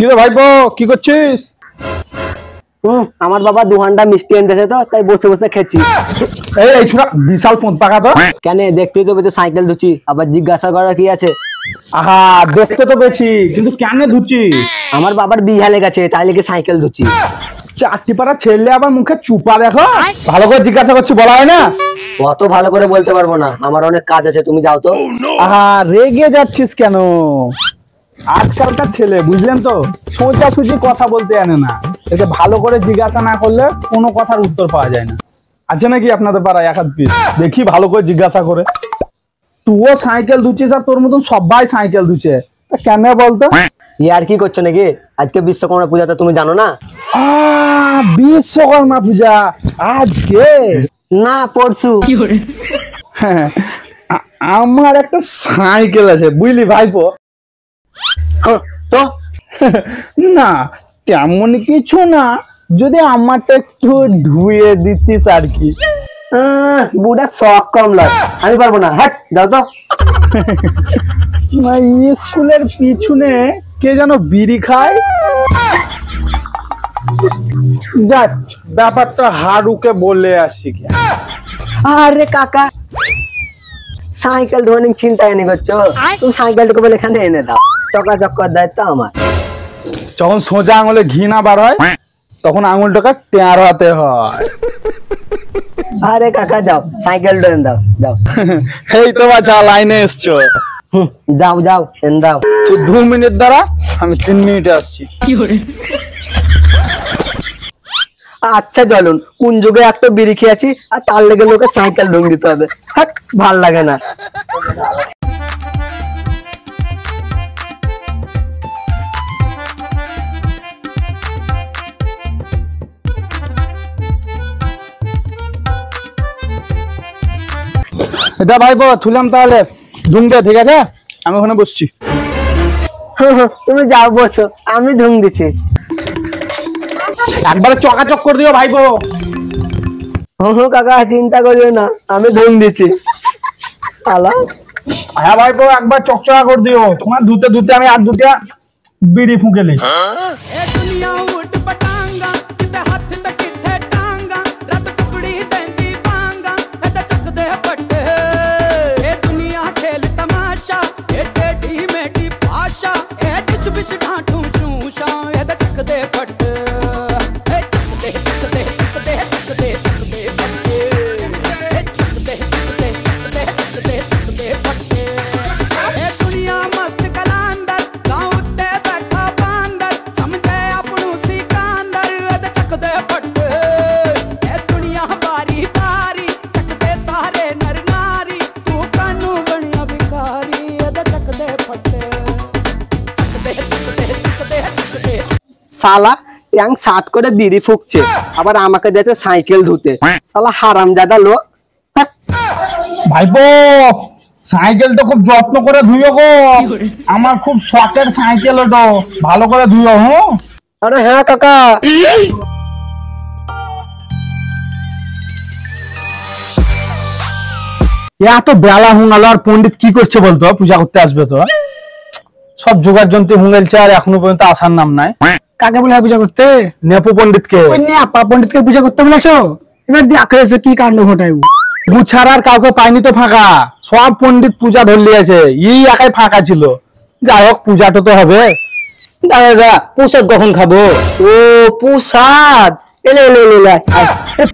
কি রে ভাইপো, কি করছিস? আমার বাবা 2 ঘন্টা মিষ্টি এনেছে তো, তাই বসে বসে খেছি। এই ছোড়া বিশাল পোঁত পাকা তো। কেন দেখতেই তো পেয়েছো সাইকেল ধুচ্ছি, আবার জিজ্ঞাসা করার কি আছে? আহা, দেখতে তো পেয়েছি, কিন্তু কেন ধুচ্ছিস? আমার বাবার বিহা লেগেছে, তাই লেগে সাইকেল ধুচ্ছি। চারটি পাড়া ছেলে আবার মুখে চুপা দেখো, ভালো করে জিজ্ঞাসা করছি, বলা হয় না? অত ভালো করে বলতে পারবো না, আমার অনেক কাজ আছে, তুমি যাও তো। আহা, রেগে যাচ্ছিস কেন? আজকালকার ছেলে বুঝলেন তো, সোজাসুজি কথা বলতে জানে না। একে ভালো করে জিজ্ঞাসা না করলে কোনো কথার উত্তর পাওয়া যায় না। আছে নাকি আপনাদের পাড়ায় এক হাত পিস? দেখি ভালো করে জিজ্ঞাসা করে। তুইও সাইকেল ধুচ্ছিস আর তোর মতন সবাই সাইকেল ধুচ্ছে, কেন বলতো? আর কি করছো নাকি? আজকে বিশ্বকর্মা পূজাটা তুমি জানো না? বিশ্বকর্মা পূজা আজকে না, পরশু। হ্যাঁ, আমার একটা সাইকেল আছে বুঝলি ভাইপো। তো না তেমন কিছু না, যদি আমারটা একটু ধুয়ে দিতিস আর কি। বুড়া শখ কম লয়, আমি পারবো না, হ্যাঁ যাও তো। স্কুলের পিছনে কে যেন বিড়ি খায়, যাক ব্যাপারটা হারুকে বলে আসি। আরে কাকা, সাইকেল ধোয়ানি চিন্তা এনে করছো, তুমি সাইকেলটাকে বলে এখানে এনে দাও, চকাচক করার দায়িত্ব আমার। যখন সোজা আঙুলে ঘি না বার হয়, তখন আঙুলটাকে টেঁড়াতে হয়। আরে কাকা যাও, সাইকেল এনে দাও, যাও। এই তো বাচ্চা লাইনে এসছো, যাও যাও এনে দাও। 2 মিনিট দ্বারা আমি 3 মিনিটে আসছি। আচ্ছা চলুন, কোন যুগে একটা বিড়ি খেয়েছি আর তার লেগে লোকে সাইকেল ধুয়ে দিতে হবে, ভাল লাগে না। এটা ভাইপো থুলাম, তাহলে ধুমবে, ঠিক আছে? আমি ওখানে বসছি। তুমি যাও বসো, আমি ধুম দিচ্ছি। একবারে চকাচক করে দিও ভাইপো। কাকা চিন্তা করিও না, আমি ধুম দিচ্ছি। শালা, হ্যাঁ ভাইপো, একবার চকচকা করে দিও। তোমার ধুতে ধুতে আমি আর দুটা বিড়ি ফুঁকেলি। শালা ইয়াং সাত করে বিড়ি ফুকছে, আবার আমাকে দিয়েছে সাইকেল ধুতে। শালা হারামজাদা লোক। ভাইপো সাইকেলটা খুব যত্ন করে ধুইও গো, আমার খুব শখের সাইকেল, ওটা ভালো করে ধুইও। হ্যাঁ আরে হ্যাঁ কাকা। এত বেলা হুঙ্গালো, আর পন্ডিত কি করছে বলতো? পূজা করতে আসবে তো, সব জোগাড় যন্ত্রী হুঙ্গেলছে, আর এখনো পর্যন্ত আসার নাম নাই। কাকে বলে পূজা করতে? নেপু পন্ডিতকে। নেপা পন্ডিতকে পূজা করতে বলেছো? এবার দেখো কি কাণ্ড ঘটাই। গুছার আর কাউকে পাইনি তো ফাঁকা, সব পন্ডিত পূজা ধরলিয়েছে, এই একাই ফাঁকা ছিল। যাই হোক, পূজাটা তো হবে। দাদা প্রসাদ কখন খাবো? ও প্রসাদ, এলে এলে এলে,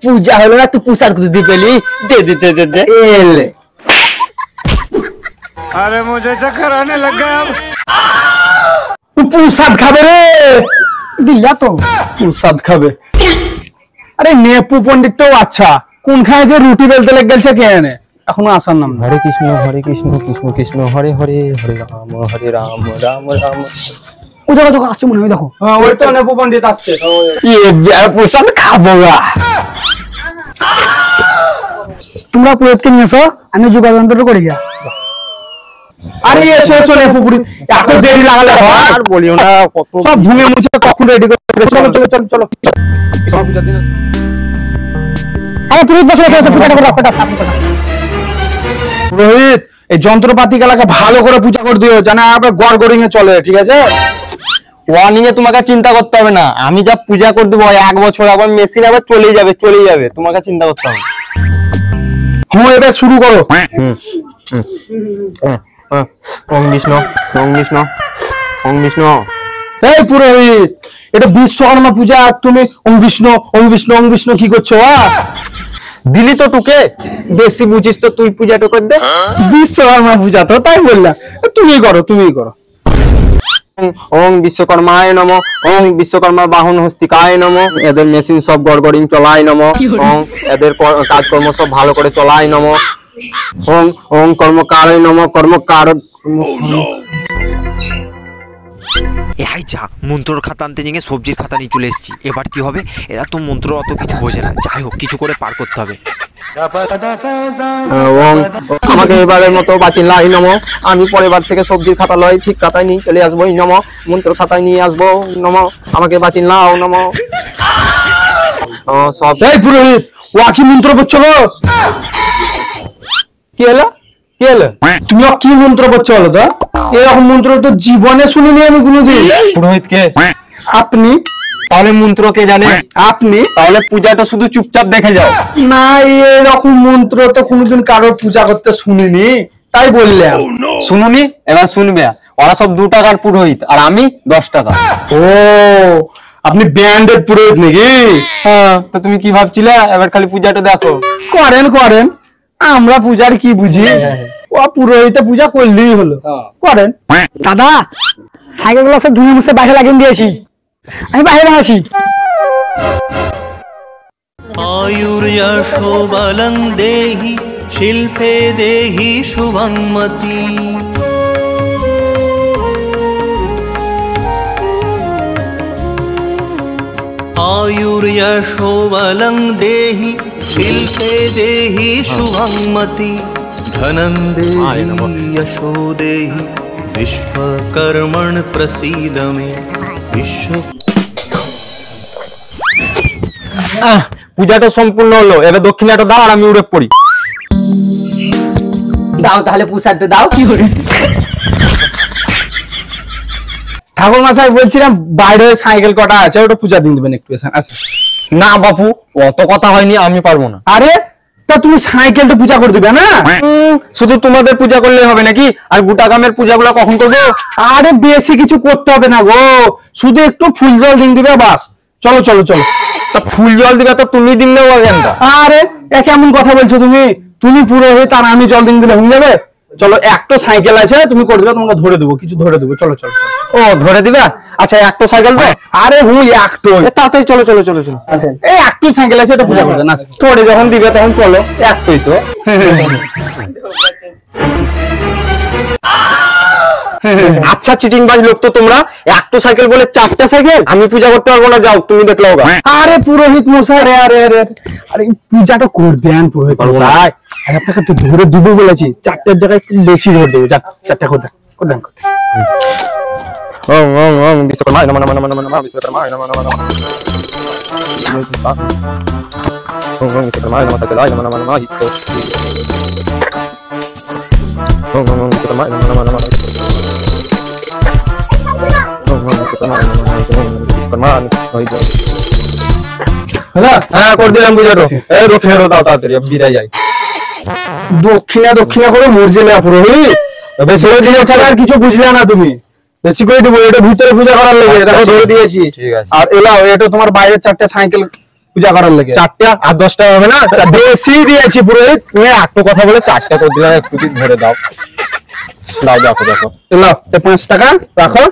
পূজা হলো না, তুই প্রসাদ দিতে পেলি, দে দে দে দে দে এলে। अरे मुझे चक्कर आने लग गया। প্রসাদ খাবে রে, দিলা তো প্রসাদ খাবে। আরে নেপু পন্ডিতটাও আচ্ছা, কোনখানে যে রুটি বেলতে লেগে গেছে কে জানে, এখনো আসার নাম। হরে কৃষ্ণ কৃষ্ণ কৃষ্ণ হরে হরে, হরে রাম রাম রাম। ও দেখো দেখো আসছে মনে হয়, দেখো ওই তো নেপু পন্ডিত আসছে। প্রসাদ খাবো গা। তোমরা পুরোহিতকে নিয়ে এসো, আমি যোগাযন্ত্র করে গিয়া। আরে এসো এসো নেপু পুরি, এত দেরি লাগালে আর বলিও না, কত সব ধুয়ে মুছে কখন রেডি করে। চলো চলো চলো চলো। আরে পুরোহিত বসে বসে পূজা করো, পুরোহিত এই যন্ত্রপাতি গুলাকে ভালো করে পূজা করে দিও, জানা আবার গড়গড়িং এ চলে, ঠিক আছে? ও নিয়ে তোমাকে চিন্তা করতে হবে না, আমি যা পূজা করে দেবো 1 বছর, আবার মেশিন আবার চলেই যাবে, তোমাকে চিন্তা করতে হবে না। হ্যাঁ এবার শুরু করো। ওম বিষ্ণু ওম বিষ্ণু ওম বিষ্ণু। এই পুরোহিত, এটা বিশ্বকর্মা পূজা আর তুমি ওম বিষ্ণু ওম বিষ্ণু ওম বিষ্ণু কি করছো? দিলি তো টুকে, বেশি বুঝিস তো তুই পূজাটা করে দে। বিশ্বকর্মা পূজা তো তাই বললাম, তুমি করো। ওম বিশ্বকর্মায় নম, ওম বিশ্বকর্মা বাহন হস্তিকায় নম। এদের মেশিন সব গড়গড়িং চলাই নম। ওম এদের কাজকর্ম সব ভালো করে চলাই নম। ওম ওম কর্মকারায় নম, কর্মকার। এ হাই চা, মন্ত্রর খাতা আনতে গিয়ে সবজির খাতা নিয়ে চলে এসেছি। এবার কি হবে? এরা তো মন্ত্র অত কিছু বোঝে না, যাই হোক কিছু করে পার করতে হবে। ওম আমাকে এবারের মতো বাঁচিন লাই নম। আমি পরের বার থেকে সবজির খাতা লয় ঠিক খাতায় নিয়ে চলে আসবো নম, মন্ত্র খাতায় নিয়ে আসবো নম। আমাকে বাঁচিন লাও নম। সব এই পুরোহিত, ও কি মন্ত্র পড়ছো গো? কি হলো? তুমি কি মন্ত্র পড়ছো বলো তো? এরকম মন্ত্র তো জীবনে শুনিনি আমি কোনোদিন। পুরোহিত কে? আপনি। তাহলে মন্ত্র কে জানে? আপনি। তাহলে পূজাটা শুধু চুপচাপ দেখে যাও। না, এরকম মন্ত্র তো কোনোদিন কারোর পূজা করতে শুনিনি, তাই বললাম। শুনুনি, এবার শুনবে। ওরা সব 2 টাকার পুরোহিত আর আমি 10 টাকা। ও, আপনি ব্যান্ডের পুরোহিত নাকি? হ্যাঁ, তো তুমি কি ভাবছিলে? এবার খালি পূজাটা দেখো। করেন, আমরা পূজার কি বুঝি? ও পুরোহিতে পূজা করলেই হলো। করেন। দাদা, সাইকেল গুলো সব ধুয়ে মুছে বাইরে লাগিয়ে দিয়েছি, আমি বাইরে আসি। आयुर्यशोबलं देहि शिल्पे देहि शुभं मति। आयुर्यशोबलं देहि शिल्पे देहि शुभं मति। धनं देहि यशो देहि विश्वकर्मण प्रसीद मे। विश्व পূজাটা সম্পূর্ণ হলো, এবার দক্ষিণাটা দাও আর আমি উড়ে পড়ি। দাও তাহলে প্রসাদটা দাও। কি করে ঠাকুর মশাই বলছিলাম বাইরে সাইকেল কটা আছে, ওটা পূজা দিন দেবেন একটু। আচ্ছা। না বাপু, অত কথা হয়নি, আমি পারবো না। আরে তা তুমি সাইকেলটা পূজা করে দিবে না? শুধু তোমাদের পূজা করলে হবে নাকি? আর গোটা গ্রামের পূজাগুলো কখন করবো? আরে বেশি কিছু করতে হবে না গো, শুধু একটু ফুল জল দিন দিবে বাস। চলো। তা ফুল জল দিবে তো তুমি দিন দেবো কেনটা? আরে এ কেমন কথা বলছো তুমি পুরোহিত আর আমি জল দিন দিলে হয়ে যাবে? চলো, একটা সাইকেল আছে, তুমি করে দিবে, তোমাকে ধরে দেবো, কিছু ধরে দেবো। চলো। ও, ধরে দিবে? আচ্ছা, একটা সাইকেল তো? আরে একটু তাড়াতাড়ি চলো। এই একটু সাইকেল আছে, এটা পূজা করবে না। তোরে যখন দিবে তখন চলো, একটাই তো। আচ্ছা, চিটিংবাজ লোক তো তোমরা। একটা সাইকেল বলে 4টা সাইকেল? আমি পূজা করতে পারবো না, যাও তুমি দেখলো। আরে পুরোহিত মশাই, আরে পূজাটা করে দেন পুরোহিত মশাই। আরে আপনাকে তো ধরে দিব বলেছি, 4টার জায়গায় বেশি ধরে দেবো। 4টা করে দেন। ওম বিশ্বকর্মায় নমঃ বিশ্বকর্মায় নমঃ ওম বিশ্বকর্মায় নমঃ সকলায় নমঃ হিতো ওম বিশ্বকর্মায় নমঃ বিশ্বকর্মায় নমঃ হিতো। হ্যাঁ, করে দিলাম পূজাটা। এই দক্ষিণা দাও তাড়াতাড়ি, বিদায় যাই। দক্ষিণা করে মরছিলে পুরোহিত। বেশি করে দিয়ে ছাড়া আর কিছু বুঝলে না তুমি। বেশি করে দিব, এটা ভিতরে পূজা করার লেগে দেখো ধরে দিয়েছি। ঠিক আছে। আর এলাও, এটা তোমার বাইরে 4টা সাইকেল পূজা করার লেগে। 4টা আর 10টা হবে না? বেশি দিয়েছি পুরোহিত। তুমি একটা কথা বলে 4টা করে দিলাম, একটু ধরে দাও। দেখো। এলাও, 5 টাকা রাখো,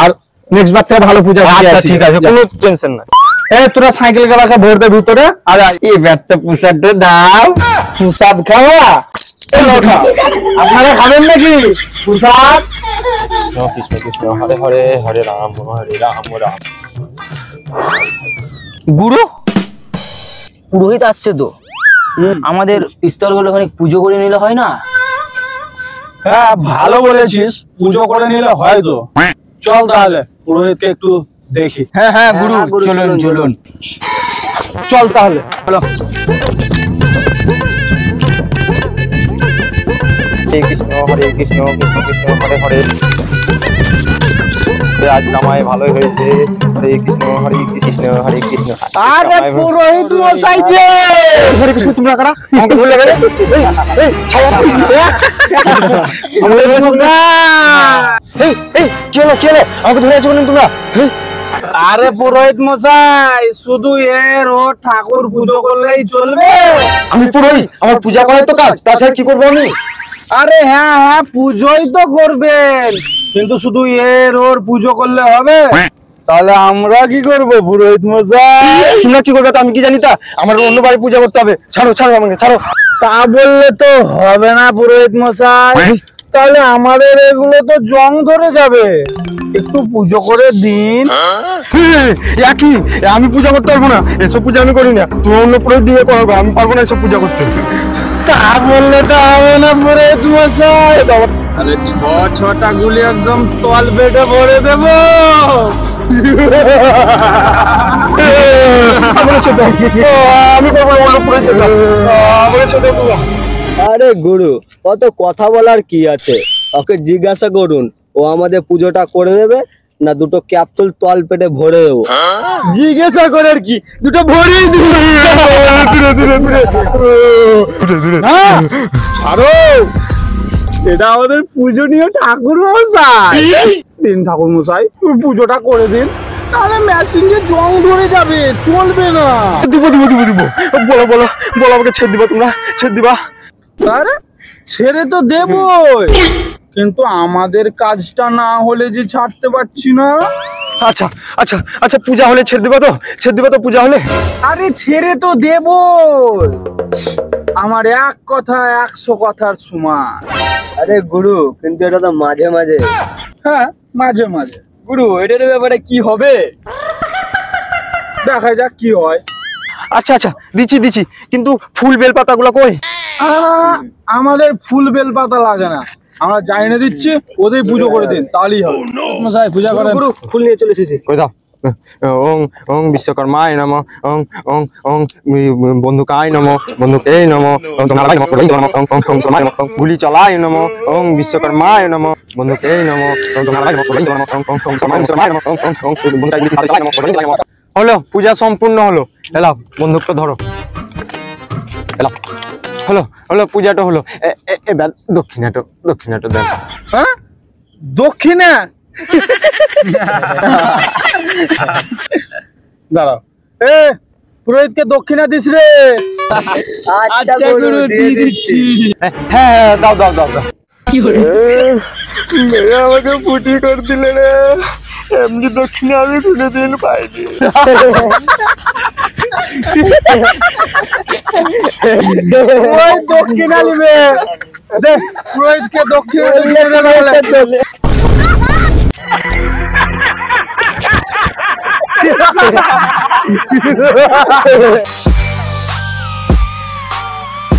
আর নেক্সট বার থেকে ভালো পূজা করে আচ্ছা, আসি। ঠিক আছে, কোনো টেনশন নাই। তোরা সাইকেল গালাকে ভরে দে ভিতরে। আর এবার তো প্রসাদটা দাও। প্রসাদ খাওয়া? আপনারা খাবেন নাকি প্রসাদ? কৃষ্ণ কৃষ্ণ হরে হরে, হরে রাম রাম। গুরু, পুরোহিত আসছে তো, আমাদের স্থলগুলো খানিক পুজো করে নিলে হয় না? হ্যাঁ, ভালো বলেছিস, পুজো করে নিলে হয় তো। চল তাহলে পুরোহিতকে একটু দেখি। হ্যাঁ গুরু, চলুন। চল তাহলে, চলো। হরে কৃষ্ণ কৃষ্ণ কৃষ্ণ হরে হরে। আজ কামাই ভালোই হয়েছে। হরে কৃষ্ণ হরে কৃষ্ণ হরে কৃষ্ণ। আরে পুরোহিত মশাই যে হরে কৃষ্ণ তোমরা কারা আমাকে ধরে গেলে? এই ছায়া এই কি হলো আমাকে ধরে আছো কেন তোমরা? আরে পুরোহিত মশাই শুধু এর ও ঠাকুর পুজো করলেই চলবে? আমি পুরোহিত, আমার পূজা করাই তো কাজ, তাছাড়া কি করবো আমি? আরে হ্যাঁ হ্যাঁ পুজোই তো করবেন, কিন্তু শুধু এর ওর পুজো করলে হবে? তাহলে আমরা কি করব পুরোহিত মশাই? তোমরা কি করবে তা আমি কি জানি? তা আমার অন্য বাড়ি পূজা করতে হবে। ছাড়ো আমাকে ছাড়ো। তা বললে তো হবে না পুরোহিত মশাই, তাহলে আমাদের এগুলো তো জং ধরে যাবে, একটু পুজো করে দিন। একই আমি পূজা করতে পারবো না, এসব পূজা আমি করি না। তুমি অন্য পুরোহিত দিয়ে করাবো, আমি পারবো না এসব পূজা করতে। তা বললে তো হবে না পুরোহিত মশাই, আরে ছটা গুলি একদম তল পেটে ভরে দেবো। আমি করবো অন্য পুরোহিত দিয়ে। আরে গুরু, অত কথা বলার কি আছে? ওকে জিজ্ঞাসা করুন, ও আমাদের পুজোটা করে দেবে না দুটো ক্যাপসুল তল পেটে ভরে দেবো? জিজ্ঞাসা করার কি, দুটো ভরিয়ে দিন। আরো এটা আমাদের পূজনীয় ঠাকুর মশাই, দিন ঠাকুর মশাই পুজোটা করে দিন, তাহলে মেশিনে জং ধরে যাবে, চলবে না। দিব বলো আমাকে ছেড়ে দিবা, তোমরা ছেড়ে দিবা? আরে ছেড়ে তো দেবই, কিন্তু আমাদের কাজটা না হলে যে ছাড়তে পারছি না। আচ্ছা পূজা হলে ছেড়ে দিবা তো পূজা হলে? আরে ছেড়ে তো দেবই, আমার এক কথা 100 কথার সমান। আরে গুরু, কিন্তু এটা তো মাঝে মাঝে। হ্যাঁ মাঝে মাঝে। গুরু, এটার ব্যাপারে কি হবে? দেখা যাক কি হয়। আচ্ছা দিচ্ছি, কিন্তু ফুল বেল পাতা গুলা কই? আমাদের ফুল বেল পাতা লাগে না, আমরা যাই না দিচ্ছি, ওদের পুজো করে দিন তাহলেই হবে। মশাই পূজা করেন। গুরু, ফুল নিয়ে চলে এসেছি। কই দাও। ওং বিশ্বকর্মায় নমঃ, ওং বন্ধুকায় নমঃ, বন্ধুকে নমঃ, গুলি চলায় নমঃ, ওং বিশ্বকর্মায় নমঃ, বন্ধুকে নমঃ, হলো পূজা সম্পূর্ণ হলো। এলাও বন্ধুকটা ধরো, এলাও হলো পূজাটা হলো। এবার দক্ষিণাটা দেন। হ্যাঁ দক্ষিণা? দাঁড়াও, পুরোহিতকে দক্ষিণা দিস রে। আচ্ছা গুরু, দিয়ে দিচ্ছি। হ্যাঁ দাও মেয়ে আমাকে পুটি করে দিলে রে, এমনি দক্ষিণে আমি কোনোদিন পাইনি। ওই দক্ষিণা নিবে, দে পুরোহিতকে দক্ষিণা।